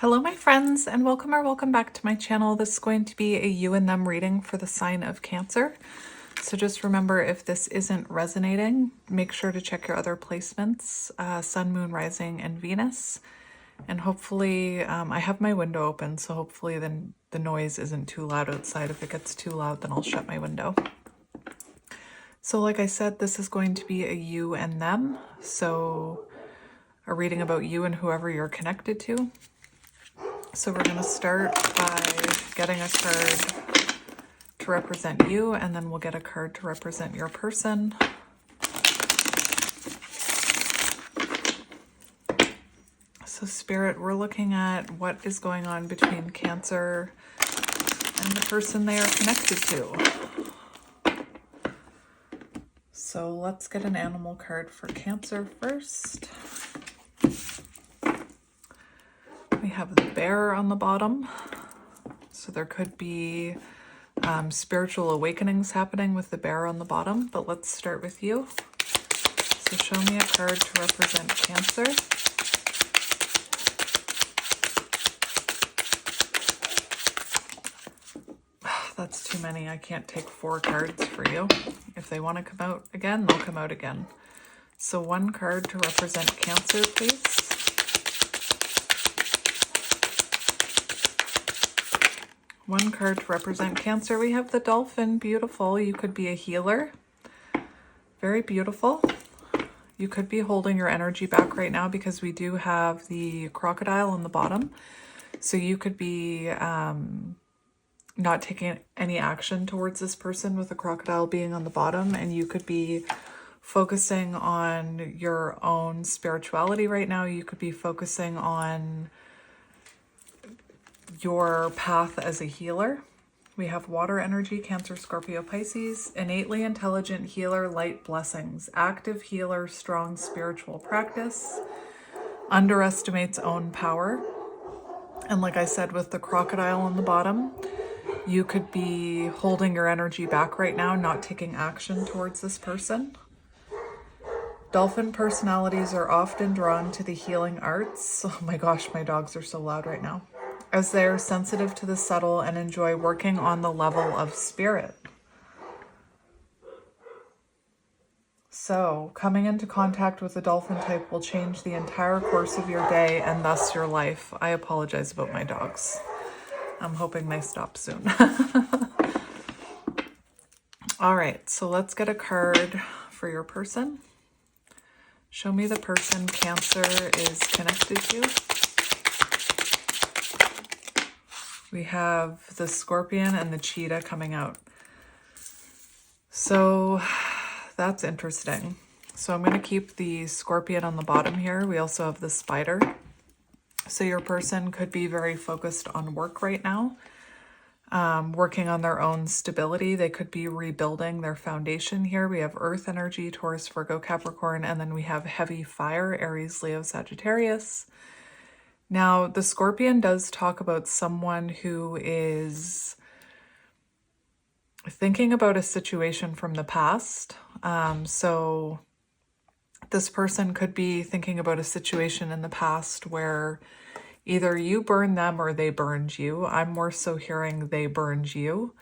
Hello my friends, and welcome back to my channel. This is going to be a you and them reading for the sign of Cancer. So just remember, if this isn't resonating, make sure to check your other placements, Sun, Moon, Rising, and Venus. And hopefully, I have my window open, so hopefully the noise isn't too loud outside. If it gets too loud, then I'll shut my window. So like I said, this is going to be a you and them. So a reading about you and whoever you're connected to. So we're going to start by getting a card to represent you, and then we'll get a card to represent your person. So Spirit, we're looking at what is going on between Cancer and the person they are connected to. So let's get an animal card for Cancer first. We have the bear on the bottom. So there could be spiritual awakenings happening with the bear on the bottom, but let's start with you. So show me a card to represent Cancer. That's too many. I can't take 4 cards for you. If they want to come out again, they'll come out again. So one card to represent Cancer, please. One card to represent Cancer. We have the dolphin. Beautiful. You could be a healer. Very beautiful. You could be holding your energy back right now because we do have the crocodile on the bottom. So you could be not taking any action towards this person with the crocodile being on the bottom, and you could be focusing on your own spirituality right now. You could be focusing on your path as a healer. We have water energy, Cancer, Scorpio, Pisces, innately intelligent healer, light blessings, active healer, strong spiritual practice, underestimates own power. And like I said, with the crocodile on the bottom, you could be holding your energy back right now, not taking action towards this person. Dolphin personalities are often drawn to the healing arts. Oh my gosh, my dogs are so loud right now. As they are sensitive to the subtle and enjoy working on the level of spirit. So, coming into contact with the dolphin type will change the entire course of your day and thus your life. I apologize about my dogs. I'm hoping they stop soon. All right, so let's get a card for your person. Show me the person Cancer is connected to. We have the scorpion and the cheetah coming out. So that's interesting. So I'm going to keep the scorpion on the bottom here. We also have the spider. So your person could be very focused on work right now, working on their own stability. They could be rebuilding their foundation here. We have earth energy, Taurus, Virgo, Capricorn, and then we have heavy fire, Aries, Leo, Sagittarius. Now, the scorpion does talk about someone who is thinking about a situation from the past. So this person could be thinking about a situation in the past where either you burned them or they burned you. I'm more so hearing they burned you,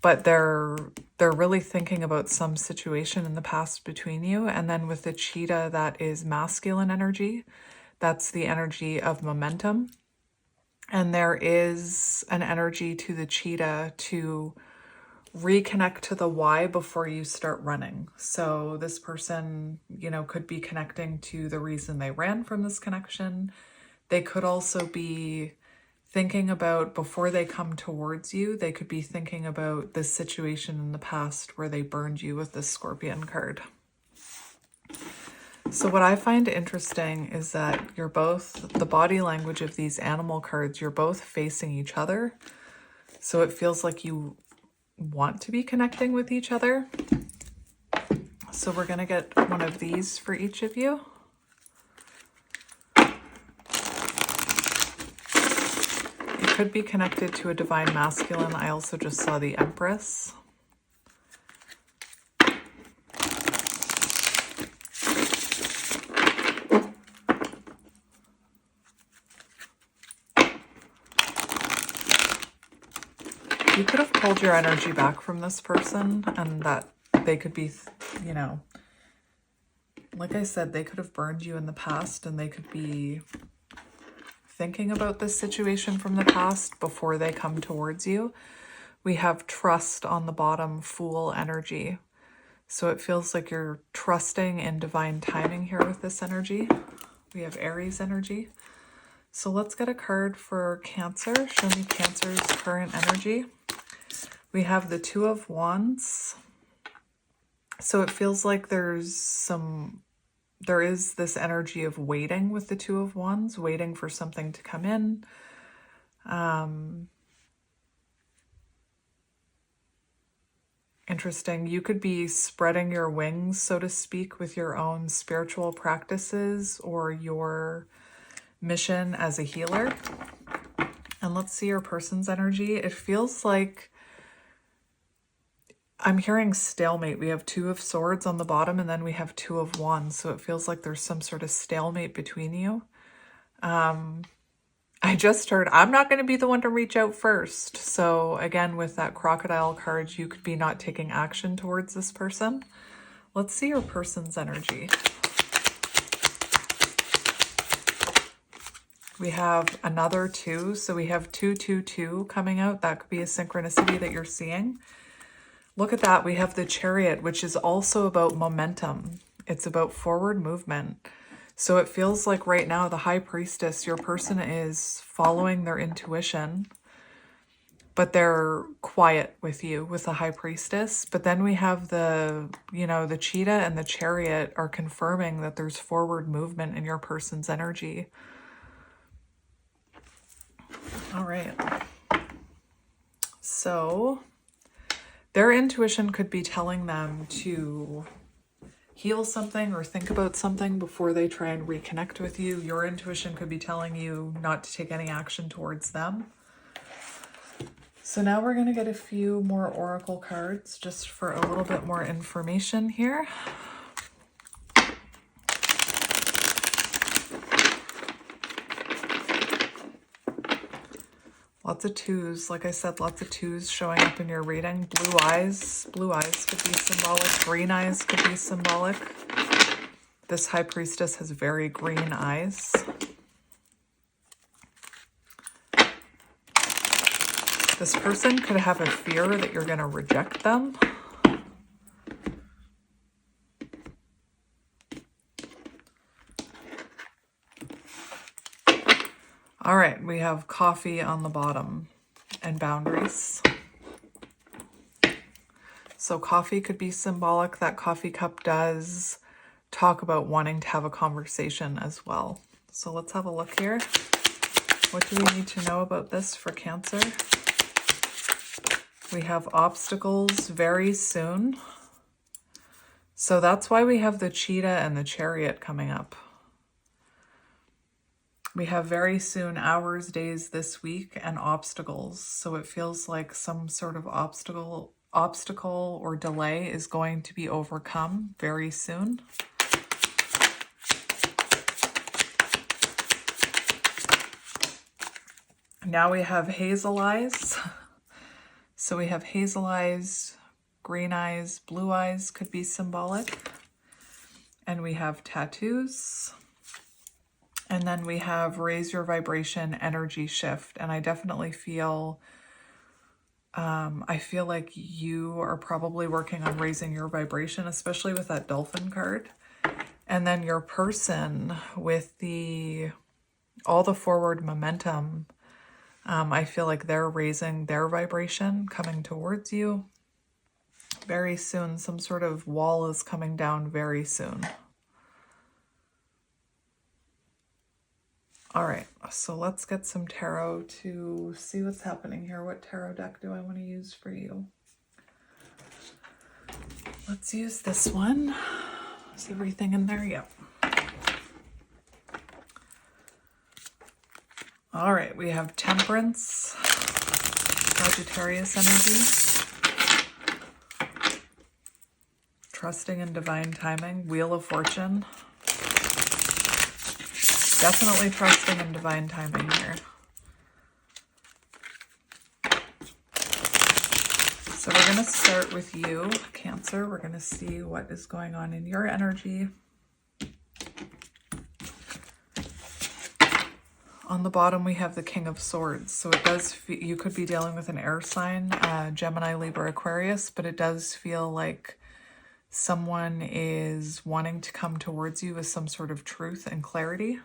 but they're really thinking about some situation in the past between you. And then with the cheetah, that is masculine energy. That's the energy of momentum. And there is an energy to the cheetah to reconnect to the why before you start running. So this person, could be connecting to the reason they ran from this connection. They could also be thinking about, before they come towards you, they could be thinking about this situation in the past where they burned you with this scorpion card. So what I find interesting is that you're both, the body language of these animal cards, you're both facing each other. So it feels like you want to be connecting with each other. So we're going to get one of these for each of you. You could be connected to a divine masculine. I also just saw the Empress. You could have pulled your energy back from this person, and that they could be, you know, like I said, they could have burned you in the past, and they could be thinking about this situation from the past before they come towards you. We have trust on the bottom, Fool energy. So it feels like you're trusting in divine timing here with this energy. We have Aries energy. So let's get a card for Cancer. Show me Cancer's current energy. We have the Two of Wands. So it feels like there is this energy of waiting with the Two of Wands, waiting for something to come in. Interesting. You could be spreading your wings, so to speak, with your own spiritual practices or your mission as a healer. And let's see your person's energy. It feels like I'm hearing stalemate. We have Two of Swords on the bottom, and then we have Two of Wands. So it feels like there's some sort of stalemate between you. I just heard, I'm not going to be the one to reach out first. So again, with that crocodile card, you could be not taking action towards this person. Let's see your person's energy. We have another 2. So we have 222 coming out. That could be a synchronicity that you're seeing. Look at that. We have the Chariot, which is also about momentum. It's about forward movement. So it feels like right now the High Priestess, your person is following their intuition, but they're quiet with you with the High Priestess. But then we have the, you know, the Cheetah and the Chariot are confirming that there's forward movement in your person's energy. All right. So their intuition could be telling them to heal something or think about something before they try and reconnect with you. Your intuition could be telling you not to take any action towards them. So now we're going to get a few more oracle cards just for a little bit more information here. Lots of 2s. Like I said, lots of 2s showing up in your reading. Blue eyes. Blue eyes could be symbolic. Green eyes could be symbolic. This High Priestess has very green eyes. This person could have a fear that you're going to reject them. All right, we have coffee on the bottom and boundaries. So coffee could be symbolic. That coffee cup does talk about wanting to have a conversation as well. So let's have a look here. What do we need to know about this for Cancer? We have obstacles very soon. So that's why we have the Cheetah and the Chariot coming up. We have very soon, hours, days, this week, and obstacles. So it feels like some sort of obstacle or delay is going to be overcome very soon. Now we have hazel eyes. So we have hazel eyes, green eyes, blue eyes could be symbolic. And we have tattoos. And then we have raise your vibration, energy shift. And I definitely feel, I feel like you are probably working on raising your vibration, especially with that dolphin card. And then your person with all the forward momentum, I feel like they're raising their vibration, coming towards you very soon. Some sort of wall is coming down very soon. All right, so let's get some tarot to see what's happening here. What tarot deck do I want to use for you? Let's use this one. Is everything in there? Yep. All right, we have Temperance, Sagittarius energy, trusting in divine timing, Wheel of Fortune. Definitely trusting in divine timing here. So we're going to start with you, Cancer. We're going to see what is going on in your energy. On the bottom, we have the King of Swords. So it does, you could be dealing with an air sign, Gemini, Libra, Aquarius, but it does feel like someone is wanting to come towards you with some sort of truth and clarity.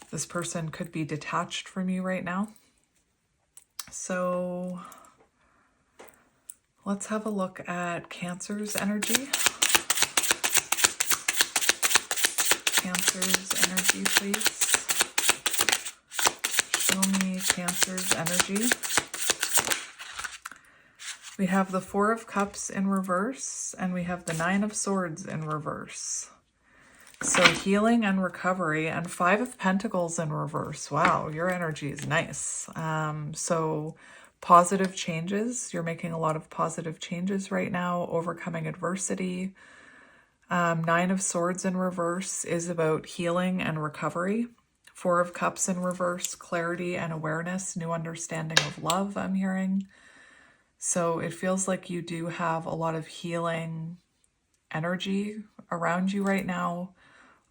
This person could be detached from you right now. So let's have a look at Cancer's energy. Cancer's energy, please. Show me Cancer's energy. We have the Four of Cups in reverse, and we have the Nine of Swords in reverse. So healing and recovery, and Five of Pentacles in reverse. Wow, your energy is nice. So positive changes. You're making a lot of positive changes right now, overcoming adversity. Nine of Swords in reverse is about healing and recovery. Four of Cups in reverse, clarity and awareness, new understanding of love, I'm hearing. So it feels like you do have a lot of healing energy around you right now,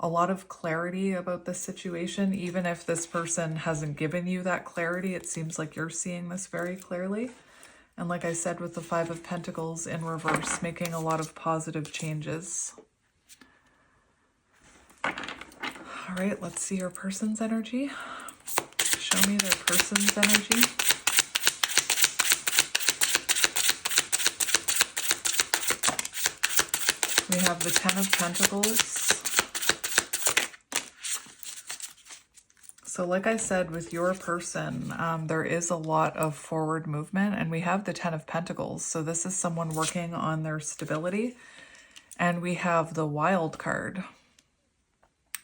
a lot of clarity about this situation. Even if this person hasn't given you that clarity, it seems like you're seeing this very clearly. And like I said, with the Five of Pentacles in reverse, making a lot of positive changes. All right, let's see your person's energy. Show me their person's energy. We have the Ten of Pentacles. So like I said, with your person, there is a lot of forward movement, and we have the Ten of Pentacles. So this is someone working on their stability. And we have the Wild card.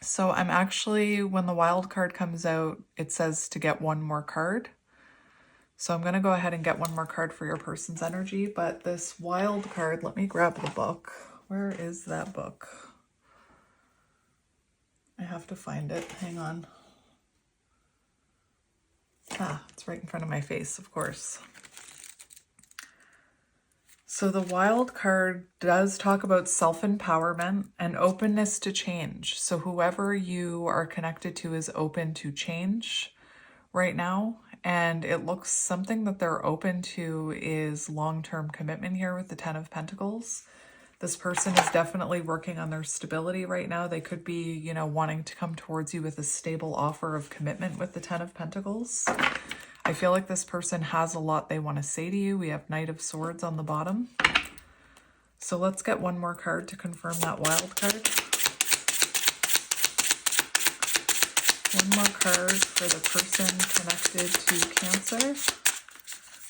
So I'm actually, when the Wild card comes out, it says to get one more card. So I'm going to go ahead and get one more card for your person's energy. But this Wild card, let me grab the book. Where is that book? I have to find it. Hang on. Ah, it's right in front of my face, of course. So the Wild card does talk about self-empowerment and openness to change. So whoever you are connected to is open to change right now. And it looks something that they're open to is long-term commitment here with the Ten of Pentacles. This person is definitely working on their stability right now. They could be, you know, wanting to come towards you with a stable offer of commitment with the Ten of Pentacles. I feel like this person has a lot they want to say to you. We have Knight of Swords on the bottom. So let's get one more card to confirm that Wild card. One more card for the person connected to Cancer.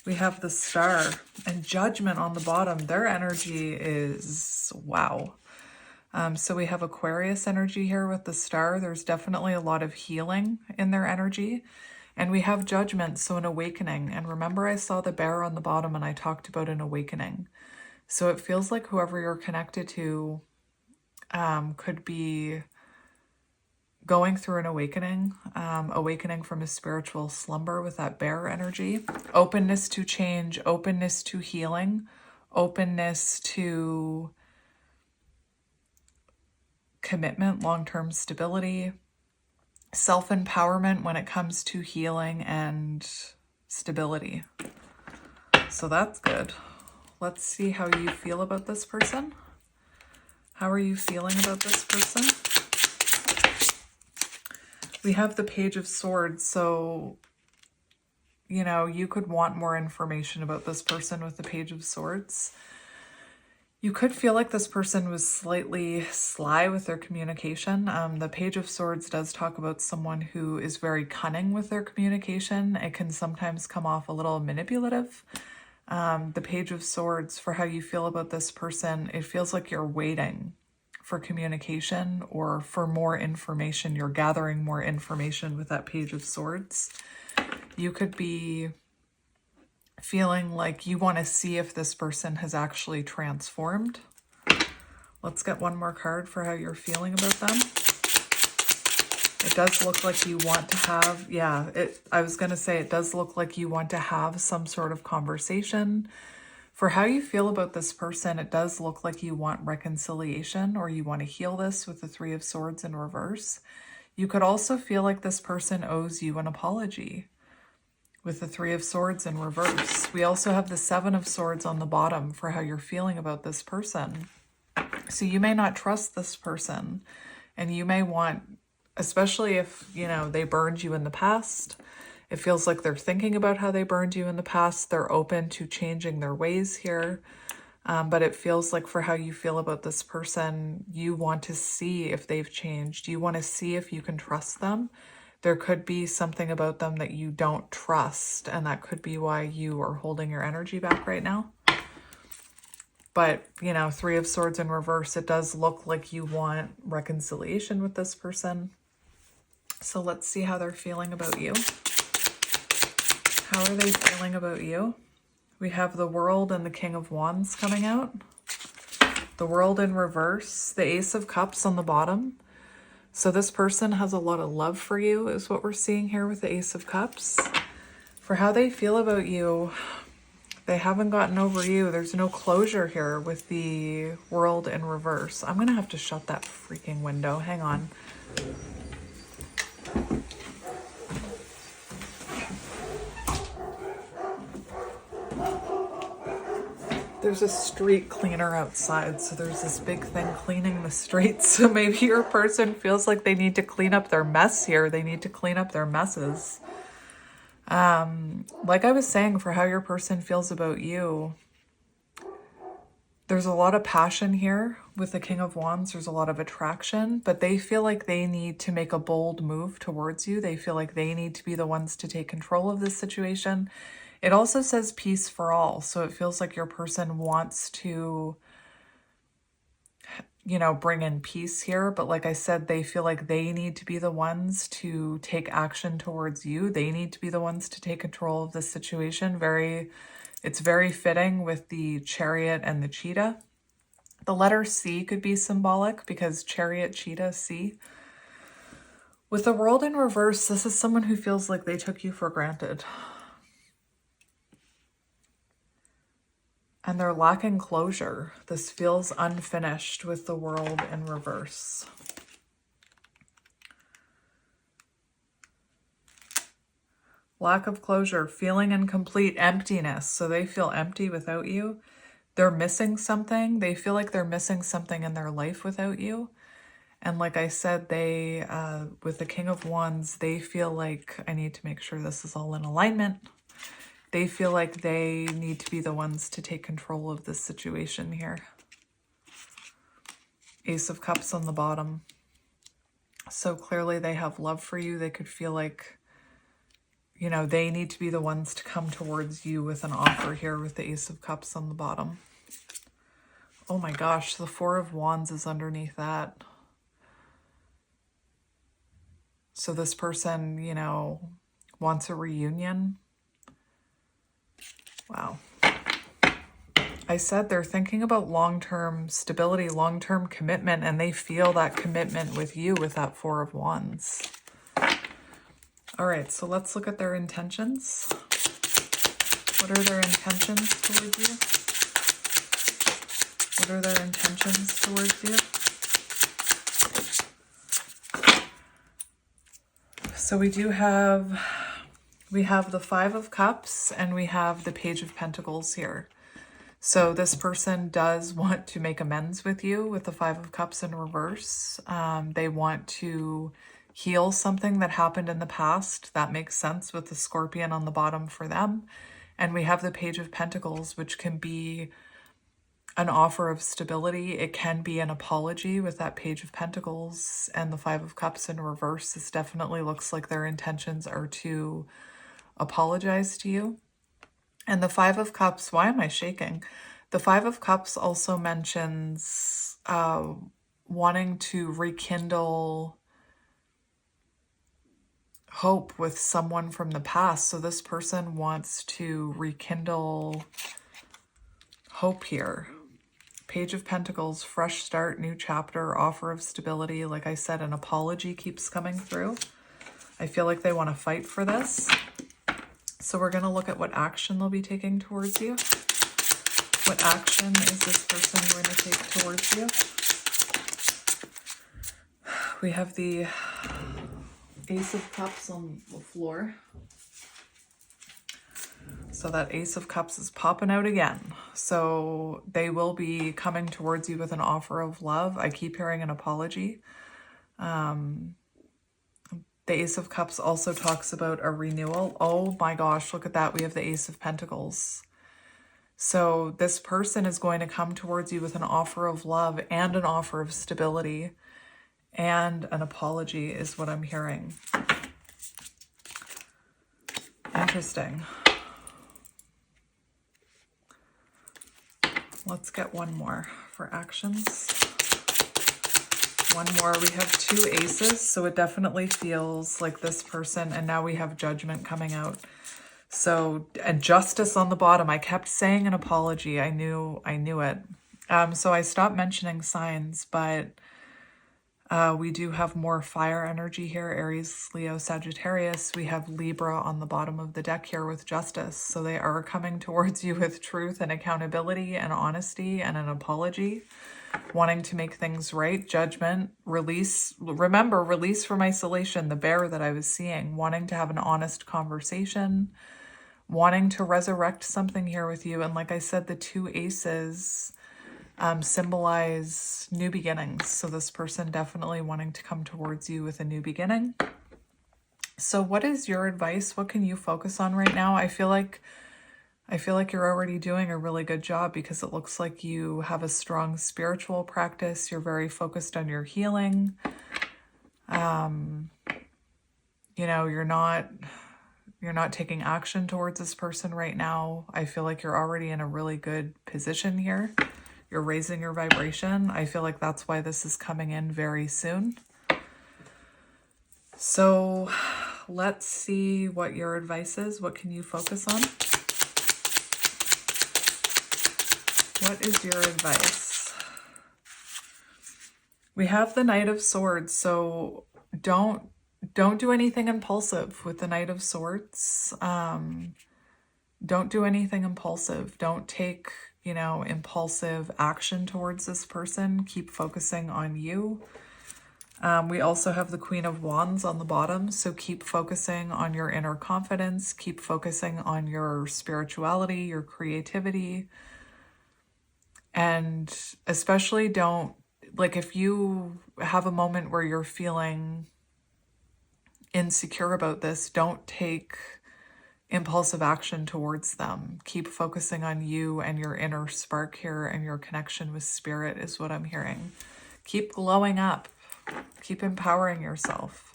We have the Star and Judgment on the bottom. Their energy is wow. So we have Aquarius energy here with the Star. There's definitely a lot of healing in their energy. And we have Judgment, so an awakening. And remember, I saw the Bear on the bottom and I talked about an awakening. So it feels like whoever you're connected to could be going through an awakening, awakening from a spiritual slumber with that Bear energy. Openness to change, openness to healing, openness to commitment, long-term stability, self-empowerment when it comes to healing and stability. So that's good. Let's see how you feel about this person. How are you feeling about this person? We have the Page of Swords. So, you know, you could want more information about this person with the Page of Swords. You could feel like this person was slightly sly with their communication. The Page of Swords does talk about someone who is very cunning with their communication. It can sometimes come off a little manipulative. The Page of Swords, for how you feel about this person, it feels like you're waiting for communication or for more information. You're gathering more information with that Page of Swords. You could be feeling like you want to see if this person has actually transformed. Let's get one more card for how you're feeling about them. It does look like you want to have, I was going to say it does look like you want to have some sort of conversation, For how you feel about this person, it does look like you want reconciliation or you want to heal this with the Three of Swords in reverse. You could also feel like this person owes you an apology with the Three of Swords in reverse. We also have the Seven of Swords on the bottom for how you're feeling about this person. So you may not trust this person, and you may want, especially if, you know, they burned you in the past, it feels like they're thinking about how they burned you in the past. They're open to changing their ways here. But it feels like for how you feel about this person, you want to see if they've changed. You want to see if you can trust them. There could be something about them that you don't trust, and that could be why you are holding your energy back right now. But, you know, Three of Swords in reverse, it does look like you want reconciliation with this person. So let's see how they're feeling about you. How are they feeling about you? We have the World and the King of Wands coming out. The World in reverse, the Ace of Cups on the bottom. So this person has a lot of love for you is what we're seeing here with the Ace of Cups. For how they feel about you, they haven't gotten over you. There's no closure here with the World in reverse. I'm going to have to shut that freaking window. Hang on. There's a street cleaner outside, so there's this big thing cleaning the streets. So maybe your person feels like they need to clean up their mess here. They need to clean up their messes. Like I was saying, for how your person feels about you, there's a lot of passion here with the King of Wands. There's a lot of attraction, but they feel like they need to make a bold move towards you. They feel like they need to be the ones to take control of this situation. It also says peace for all. So it feels like your person wants to, you know, bring in peace here. But like I said, they feel like they need to be the ones to take action towards you. They need to be the ones to take control of this situation. It's very fitting with the Chariot and the Cheetah. The letter C could be symbolic because Chariot, Cheetah, C. With the World in reverse, this is someone who feels like they took you for granted. And they're lacking closure. This feels unfinished with the World in reverse. Lack of closure, feeling incomplete, emptiness. So they feel empty without you. They're missing something. They feel like they're missing something in their life without you. And like I said, they, with the King of Wands, they feel like, I need to make sure this is all in alignment. They feel like they need to be the ones to take control of this situation here. Ace of Cups on the bottom. So clearly they have love for you. They could feel like, you know, they need to be the ones to come towards you with an offer here with the Ace of Cups on the bottom. Oh my gosh, the Four of Wands is underneath that. So this person, you know, wants a reunion. Wow. I said they're thinking about long-term stability, long-term commitment, and they feel that commitment with you with that Four of Wands. All right, so let's look at their intentions. What are their intentions towards you? What are their intentions towards you? So we have the Five of Cups and we have the Page of Pentacles here. So this person does want to make amends with you with the Five of Cups in reverse. They want to heal something that happened in the past. That makes sense with the Scorpion on the bottom for them. And we have the Page of Pentacles, which can be an offer of stability. It can be an apology with that Page of Pentacles and the Five of Cups in reverse. This definitely looks like their intentions are to apologize to you. And the Five of Cups, why am I shaking? The Five of Cups also mentions wanting to rekindle hope with someone from the past. So this person wants to rekindle hope here. Page of Pentacles, fresh start, new chapter, offer of stability. Like I said, an apology keeps coming through. I feel like they want to fight for this. So we're going to look at what action they'll be taking towards you. What action is this person going to take towards you? We have the Ace of Cups on the floor. So that Ace of Cups is popping out again. So they will be coming towards you with an offer of love. I keep hearing an apology. The Ace of Cups also talks about a renewal. Oh my gosh, look at that. We have the Ace of Pentacles. So this person is going to come towards you with an offer of love and an offer of stability and an apology is what I'm hearing. Interesting. Let's get one more for actions. One more. We have 2 aces, so it definitely feels like this person, and now we have Judgment coming out. So, and Justice on the bottom. I kept saying an apology. I knew it. So I stopped mentioning signs, but we do have more fire energy here. Aries, Leo, Sagittarius. We have Libra on the bottom of the deck here with Justice. So they are coming towards you with truth and accountability and honesty and an apology, wanting to make things right. Judgment, release. Remember, release from isolation, the bear that I was seeing, wanting to have an honest conversation, wanting to resurrect something here with you. And like I said, the 2 aces symbolize new beginnings. So this person definitely wanting to come towards you with a new beginning. So what is your advice? What can you focus on right now? I feel like you're already doing a really good job because it looks like you have a strong spiritual practice. You're very focused on your healing. You know, you're not taking action towards this person right now. I feel like you're already in a really good position here. You're raising your vibration. I feel like that's why this is coming in very soon. So let's see what your advice is. What can you focus on? What is your advice? We have the Knight of Swords. So don't do anything impulsive with the Knight of Swords. Don't do anything impulsive. Don't take, impulsive action towards this person. Keep focusing on you. We also have the Queen of Wands on the bottom. So keep focusing on your inner confidence. Keep focusing on your spirituality, your creativity. And especially don't, if you have a moment where you're feeling insecure about this, don't take impulsive action towards them. Keep focusing on you and your inner spark here and your connection with spirit is what I'm hearing. Keep glowing up. Keep empowering yourself.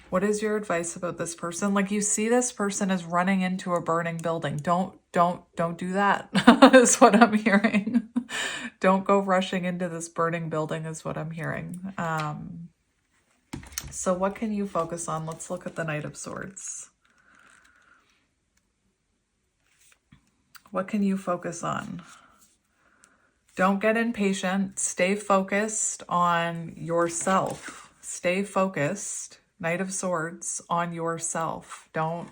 What is your advice about this person? You see this person is running into a burning building. Don't do that is what I'm hearing. Don't go rushing into this burning building is what I'm hearing. So what can you focus on? Let's look at the Knight of Swords. What can you focus on? Don't get impatient. Stay focused on yourself. Stay focused, Knight of Swords, on yourself. Don't,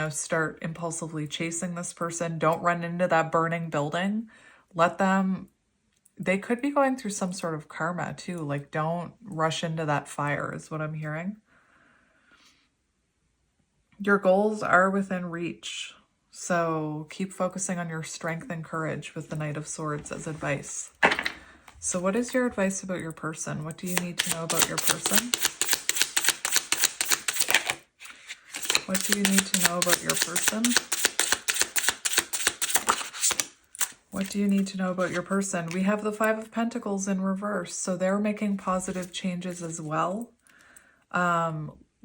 start impulsively chasing this person. Don't run into that burning building. Let them, they could be going through some sort of karma too. Don't rush into that fire is what I'm hearing. Your goals are within reach. So keep focusing on your strength and courage with the Knight of Swords as advice. So what is your advice about your person? What do you need to know about your person? What do you need to know about your person? What do you need to know about your person? We have the 5 of Pentacles in reverse. So they're making positive changes as well.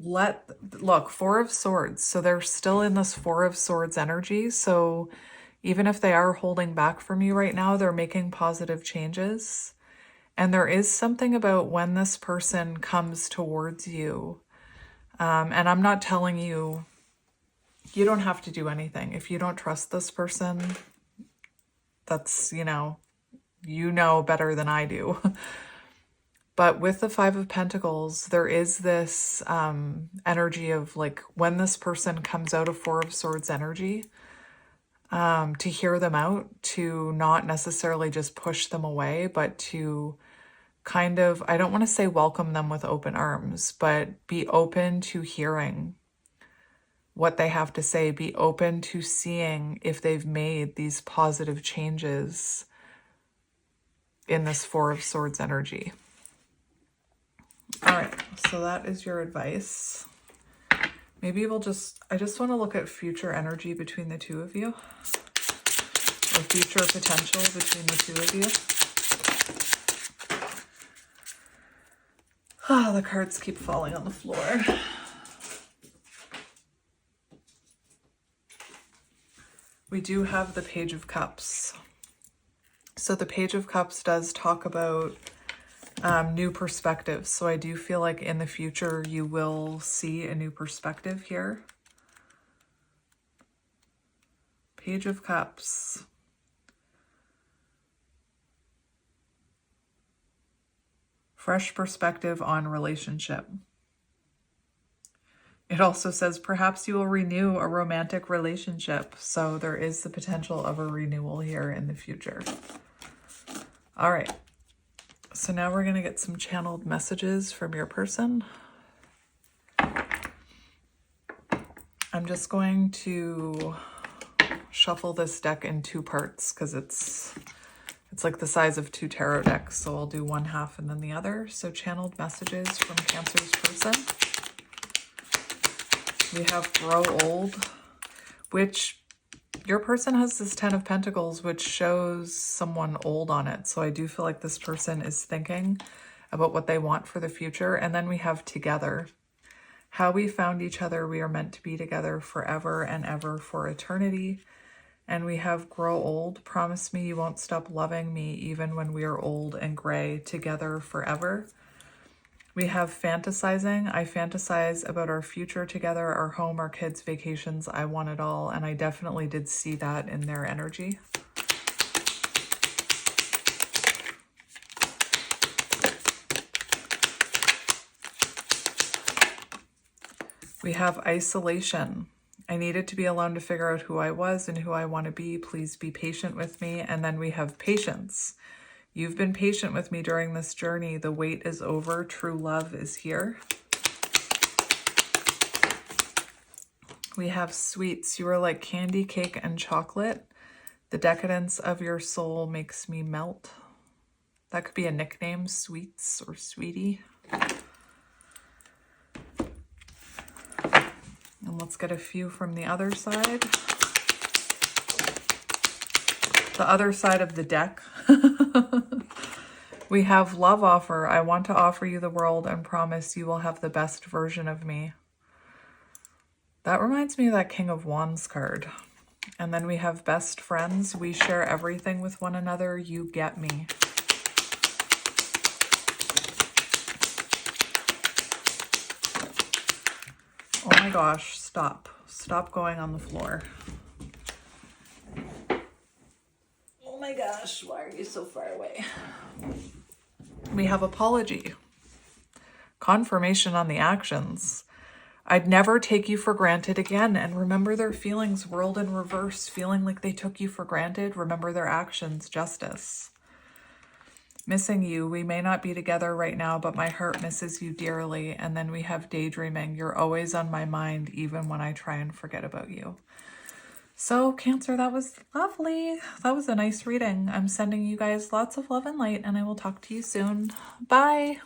Look, 4 of Swords. So they're still in this 4 of Swords energy. So even if they are holding back from you right now, they're making positive changes. And there is something about when this person comes towards you. And I'm not telling you, you don't have to do anything. If you don't trust this person, that's, you know better than I do. But with the 5 of Pentacles, there is this energy of when this person comes out of 4 of Swords energy, to hear them out, to not necessarily just push them away, but to kind of, I don't want to say welcome them with open arms, but be open to hearing what they have to say, be open to seeing if they've made these positive changes in this Four of Swords energy. All right, so that is your advice. Maybe I just want to look at future energy between the two of you, or future potential between the two of you. Oh, the cards keep falling on the floor. We do have the Page of Cups. So the Page of Cups does talk about new perspectives. So I do feel like in the future you will see a new perspective here. Page of Cups. Fresh perspective on relationship. It also says perhaps you will renew a romantic relationship. So there is the potential of a renewal here in the future. All right. So now we're going to get some channeled messages from your person. I'm just going to shuffle this deck in two parts because it's like the size of two tarot decks. So I'll do one half and then the other. So channeled messages from Cancer's person. We have grow old, which your person has this 10 of Pentacles, which shows someone old on it. So I do feel like this person is thinking about what they want for the future. And then we have together. How we found each other, we are meant to be together forever and ever for eternity. And we have grow old. Promise me you won't stop loving me even when we are old and gray, together forever. We have fantasizing. I fantasize about our future together, our home, our kids, vacations. I want it all. And I definitely did see that in their energy. We have isolation. I needed to be alone to figure out who I was and who I want to be. Please be patient with me. And then we have patience. You've been patient with me during this journey. The wait is over. True love is here. We have sweets. You are like candy, cake, and chocolate. The decadence of your soul makes me melt. That could be a nickname, sweets or sweetie. And let's get a few from the other side. The other side of the deck. We have love offer. I want to offer you the world and promise you will have the best version of me. That reminds me of that King of Wands card. And then we have best friends. We share everything with one another. You get me. Oh my gosh, stop. Stop going on the floor. Oh my gosh, why are you so far away? We have apology. Confirmation on the actions. I'd never take you for granted again. And remember their feelings, world in reverse, feeling like they took you for granted. Remember their actions, justice. Missing you. We may not be together right now, but my heart misses you dearly. And then we have daydreaming. You're always on my mind, even when I try and forget about you. So Cancer, that was lovely. That was a nice reading. I'm sending you guys lots of love and light, and I will talk to you soon. Bye.